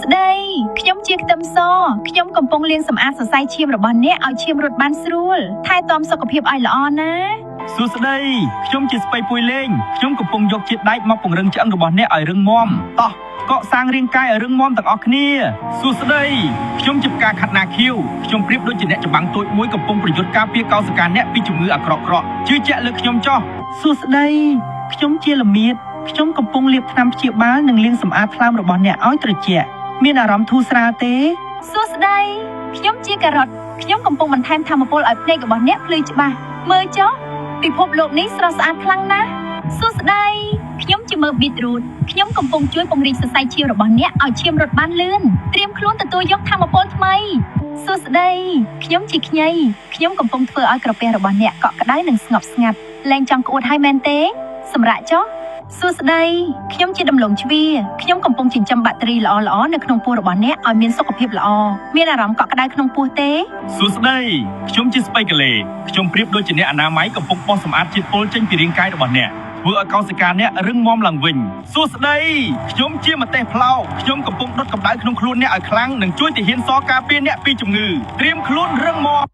ស្ដីខ្ញុំជាខ្ទឹមសខ្ញុំកំពុងលាងសម្អាតសរសៃឈាមរបស់អ្នកឲ្យឈាមរត់បានស្រួលថែទាំសុខភាពឲ្យល្អណាសួស្ដីខ្ញុំជាស្ពៃពុយលេងខ្ញុំកំពុងយកជាតិដែកមកពង្រឹងឆ្អឹងរបស់អ្នកឲ្យរឹងមាំតោះកកសាងរាងកាយឲ្យរឹងមាំទាំងអស់គ្នាសួស្ដីខ្ញុំជាផ្កាខាត់ណាខៀវខ្ញុំប្រៀបដូចជាអ្នកចម្បាំងតូចមួយកំពុងប្រយុទ្ធការពារកោសិកាអ្នកពីជំងឺអាក្រក់ៗជឿជាក់លើខ្ញុំចោះសួស្ដីខ្ញុំជាល្មៀតខ្ញុំកំពុងលាបថ្នាំព្យាបាលនិងលាងសម្អាតថ្លើមរបស់អ្នកឲ្យត្រជាក់មានអារម្មណ៍ធូរស្រាលទេស ួស្ដីខ្ញុំជាការ៉ុតខ្ញុំកំពុងបន្ថែមថាមពលឲ្យភ្នែករបស់អ្នកភ្លឺច្បាស់មើលចុះពិភពលោកនេះស្រស់ស្អាតខ្លាំងណាស់សួស្ដីខ្ញុំជាមើប៊ីតរូតខ្ញុំកំពុងជួយពង្រីកសរសៃឈាមរបស់អ្នកឲ្យឈាមរត់បានលឿនត្រៀមខ្លួនទទួលយកថាមពលថ្មីសួស្ដីខ្ញុំជាខ្ញីខ្ញុំកំពុងធ្វើឲ្យក្រពះរបស់អ្នកកក់ក្ដៅនិងស្ងប់ស្ងាត់លែងចង់ក្អួតហើយមែនទេសម្រាប់ចុះសួស្ដីខ្ញុំជាដំឡូងជ្វាខ្ញុំកំពុងចិញ្ចឹមបាក់តេរីល្អៗនៅក្នុងពោះរបស់អ្នកឲ្យមានសុខភាពល្អមានអារម្មណ៍កក់ក្ដៅក្នុងពោះទេសួស្ដីខ្ញុំជាស្ពៃកាឡេខ្ញុំប្រៀបដូចជាអ្នកអនាម័យកំពុងបោះសម្អាតជាតិពុលចេញពីរាងកាយរបស់អ្នកធ្វើឲ្យកោសិកាអ្នករឹងមាំឡើងវិញសួស្ដីខ្ញុំជាម្ទេសផ្លោកខ្ញុំកំពុងដុតកម្ដៅក្នុងខ្លួនអ្នកឲ្យខ្លាំងនិងជួយទាហានសការពារអ្នកពីជំងឺត្រៀមខ្លួនរឹងមាំ